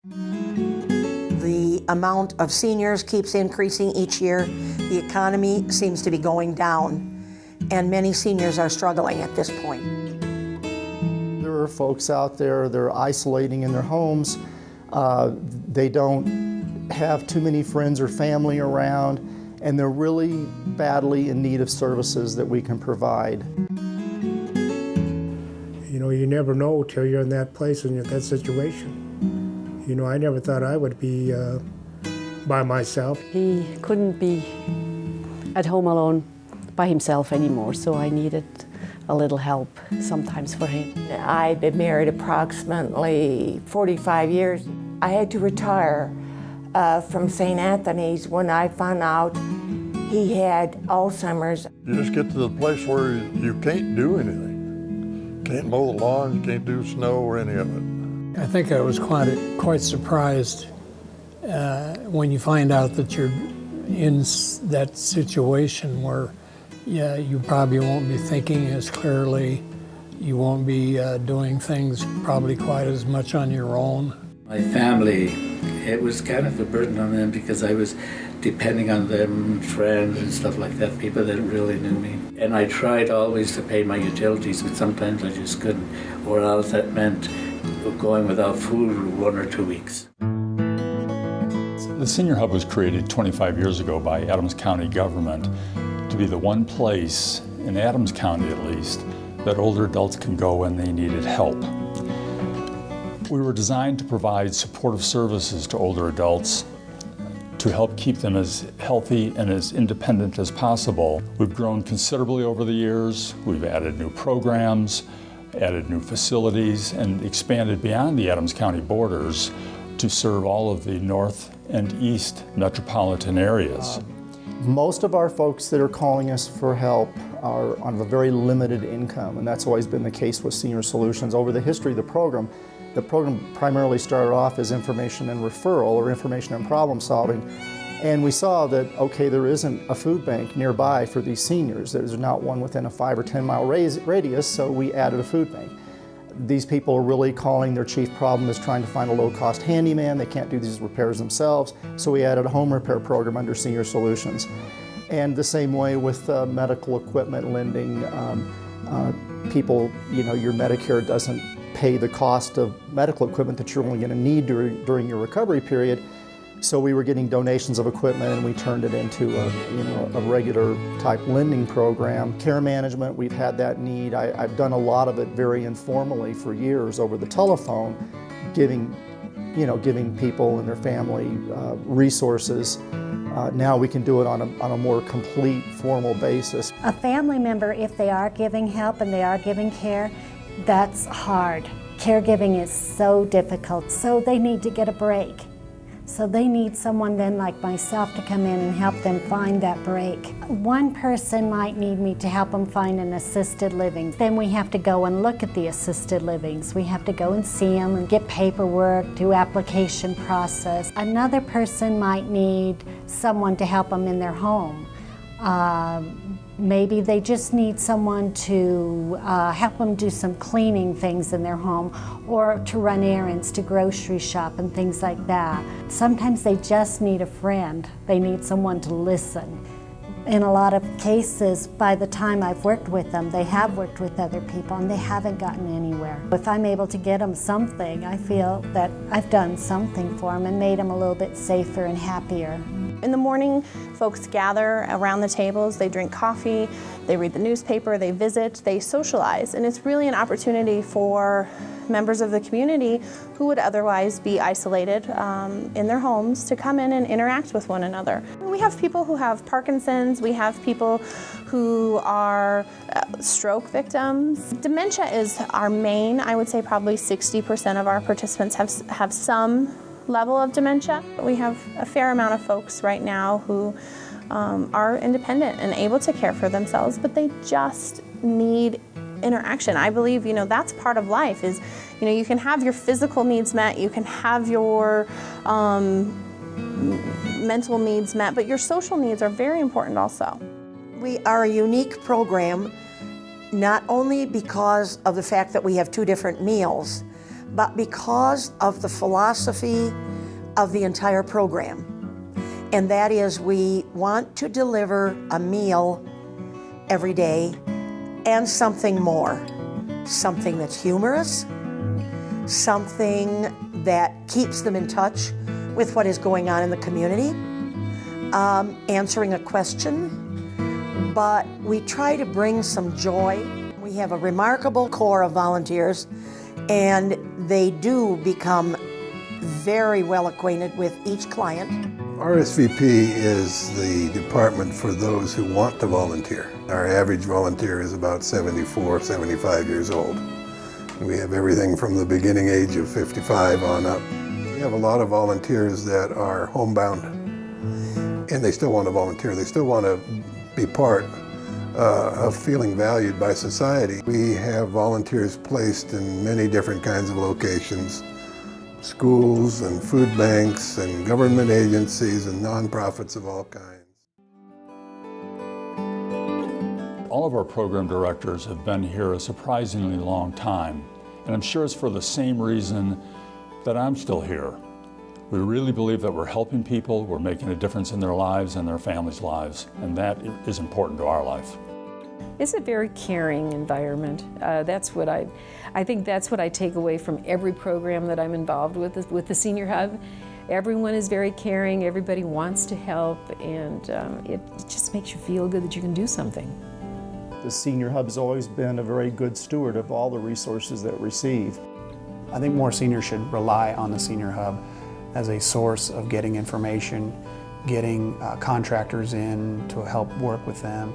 The amount of seniors keeps increasing each year. The economy seems to be going down, and many seniors are struggling at this point. There are folks out there, they're isolating in their homes. They don't have too many friends or family around, and they're really badly in need of services that we can provide. You know, you never know till you're in that place and you're in that situation. You know, I never thought I would be by myself. He couldn't be at home alone by himself anymore, so I needed a little help sometimes for him. I'd been married approximately 45 years. I had to retire from St. Anthony's when I found out he had Alzheimer's. You just get to the place where you can't do anything. Can't mow the lawn, you can't do snow or any of it. I think I was quite surprised when you find out that you're in that situation where, yeah, you probably won't be thinking as clearly, you won't be doing things probably quite as much on your own. My family, it was kind of a burden on them because I was depending on them, friends and stuff like that, people that really knew me. And I tried always to pay my utilities, but sometimes I just couldn't, or else that meant going without food for 1 or 2 weeks. The Senior Hub was created 25 years ago by Adams County government to be the one place, in Adams County at least, that older adults can go when they needed help. We were designed to provide supportive services to older adults to help keep them as healthy and as independent as possible. We've grown considerably over the years. We've added new programs, added new facilities, and expanded beyond the Adams County borders to serve all of the north and east metropolitan areas. Most of our folks that are calling us for help are on a very limited income, and that's always been the case with Senior Solutions. Over the history of the program primarily started off as information and referral, or information and problem solving. And we saw that, okay, there isn't a food bank nearby for these seniors. There's not one within a 5 or 10 mile radius, so we added a food bank. These people are really calling their chief problem is trying to find a low-cost handyman. They can't do these repairs themselves, so we added a home repair program under Senior Solutions. And the same way with medical equipment lending. People, you know, your Medicare doesn't pay the cost of medical equipment that you're only going to need during your recovery period. So we were getting donations of equipment, and we turned it into a regular type lending program. Care management, we've had that need. I've done a lot of it very informally for years over the telephone, giving people and their family resources. Now we can do it on a more complete, formal basis. A family member, if they are giving help and they are giving care, that's hard. Caregiving is so difficult, so they need to get a break. So they need someone then like myself to come in and help them find that break. One person might need me to help them find an assisted living. Then we have to go and look at the assisted livings. We have to go and see them and get paperwork, do application process. Another person might need someone to help them in their home. Maybe they just need someone to help them do some cleaning things in their home, or to run errands, to grocery shop and things like that. Sometimes they just need a friend. They need someone to listen. In a lot of cases, by the time I've worked with them, they have worked with other people and they haven't gotten anywhere. If I'm able to get them something, I feel that I've done something for them and made them a little bit safer and happier. In the morning, folks gather around the tables, they drink coffee, they read the newspaper, they visit, they socialize, and it's really an opportunity for members of the community who would otherwise be isolated in their homes to come in and interact with one another. We have people who have Parkinson's, we have people who are stroke victims. Dementia is our main, I would say probably 60% of our participants have some level of dementia. We have a fair amount of folks right now who are independent and able to care for themselves, but they just need interaction. I believe, that's part of life is, you can have your physical needs met, you can have your mental needs met, but your social needs are very important also. We are a unique program, not only because of the fact that we have 2 different meals, but because of the philosophy of the entire program. And that is, we want to deliver a meal every day and something more. Something that's humorous, something that keeps them in touch with what is going on in the community, answering a question, but we try to bring some joy. We have a remarkable core of volunteers, and they do become very well acquainted with each client. RSVP is the department for those who want to volunteer. Our average volunteer is about 74, 75 years old. We have everything from the beginning age of 55 on up. We have a lot of volunteers that are homebound, and they still want to volunteer. They still want to be part of feeling valued by society. We have volunteers placed in many different kinds of locations. Schools and food banks and government agencies and nonprofits of all kinds. All of our program directors have been here a surprisingly long time, and I'm sure it's for the same reason that I'm still here. We really believe that we're helping people, we're making a difference in their lives and their families' lives, and that is important to our life. It's a very caring environment. I think that's what I take away from every program that I'm involved with the Senior Hub. Everyone is very caring, everybody wants to help, and it just makes you feel good that you can do something. The Senior Hub has always been a very good steward of all the resources that it receives. I think more seniors should rely on the Senior Hub as a source of getting information, getting contractors in to help work with them,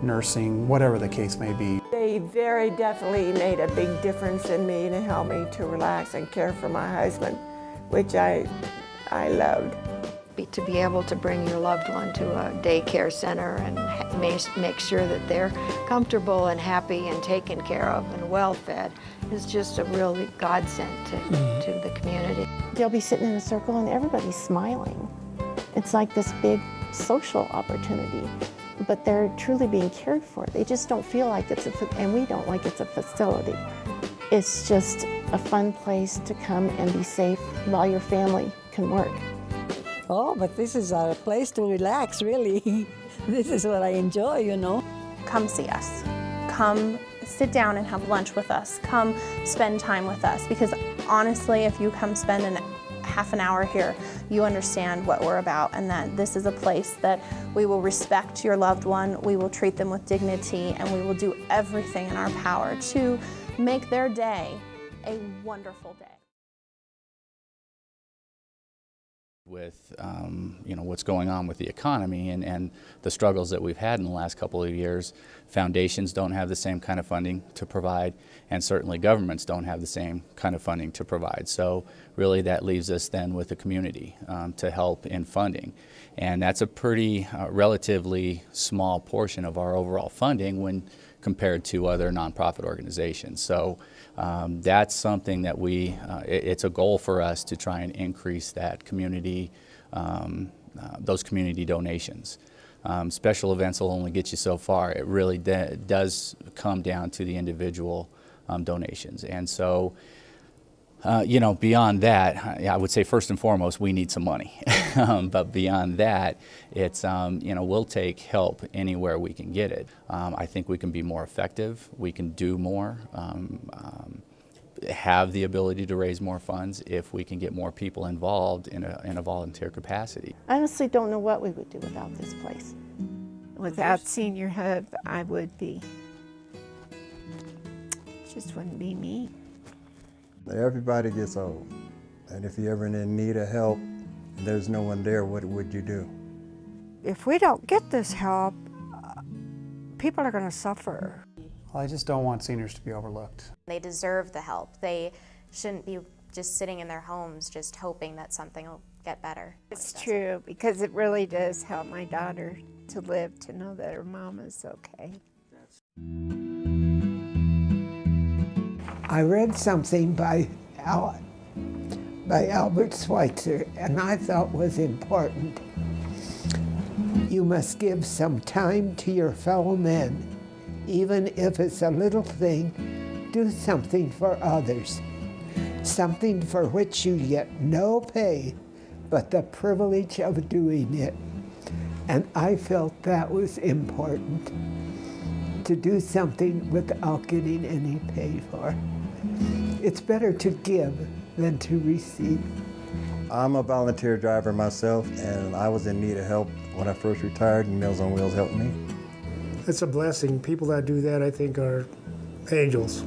nursing, whatever the case may be. They very definitely made a big difference in me to help me to relax and care for my husband, which I loved. To be able to bring your loved one to a daycare center and make sure that they're comfortable and happy and taken care of and well fed is just a really godsend to the community. They'll be sitting in a circle and everybody's smiling. It's like this big social opportunity, but they're truly being cared for. They just don't feel like and we don't like it's a facility. It's just a fun place to come and be safe while your family can work. Oh, but this is a place to relax, really. This is what I enjoy, you know. Come see us. Come sit down and have lunch with us. Come spend time with us, because honestly, if you come spend half an hour here, you understand what we're about, and that this is a place that we will respect your loved one, we will treat them with dignity, and we will do everything in our power to make their day a wonderful day. With what's going on with the economy and the struggles that we've had in the last couple of years, foundations don't have the same kind of funding to provide, and certainly governments don't have the same kind of funding to provide. So really that leaves us then with the community to help in funding. And that's a pretty relatively small portion of our overall funding when compared to other nonprofit organizations. So that's something that it's a goal for us to try and increase that community, those community donations. Special events will only get you so far. It really does come down to the individual donations. And so, beyond that, I would say first and foremost, we need some money. But beyond that, it's, we'll take help anywhere we can get it. I think we can be more effective. We can do more. Have the ability to raise more funds if we can get more people involved in a volunteer capacity. I honestly don't know what we would do without this place. Without Senior Hub, I would be. It just wouldn't be me. Everybody gets old, and if you're ever in need of help and there's no one there, what would you do? If we don't get this help, people are going to suffer. Well, I just don't want seniors to be overlooked. They deserve the help. They shouldn't be just sitting in their homes just hoping that something will get better. It's true, because it really does help my daughter to live, to know that her mom is okay. I read something by Albert Schweitzer, and I thought was important. You must give some time to your fellow men. Even if it's a little thing, do something for others. something for which you get no pay, but the privilege of doing it. And I felt that was important, to do something without getting any pay for. It's better to give than to receive. I'm a volunteer driver myself, and I was in need of help when I first retired, and Meals on Wheels helped me. It's a blessing. People that do that, I think, are angels.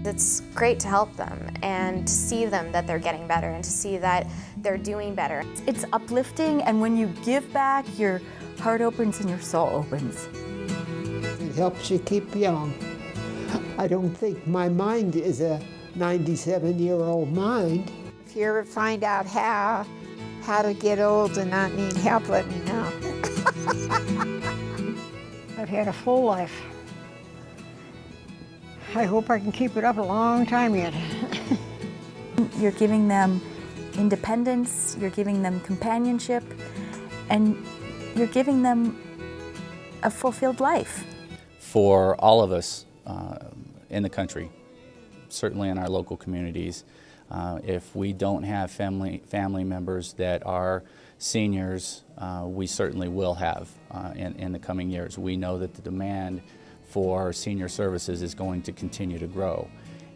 It's great to help them and to see them that they're getting better and to see that they're doing better. It's uplifting, and when you give back, your heart opens and your soul opens. It helps you keep young. I don't think my mind is a 97-year-old mind. If you ever find out how to get old and not need help, let me know. I've had a full life. I hope I can keep it up a long time yet. You're giving them independence, you're giving them companionship, and you're giving them a fulfilled life. For all of us in the country, certainly in our local communities, if we don't have family members that are seniors, we certainly will have in the coming years. We know that the demand for senior services is going to continue to grow,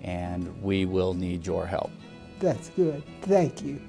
and we will need your help. That's good. Thank you.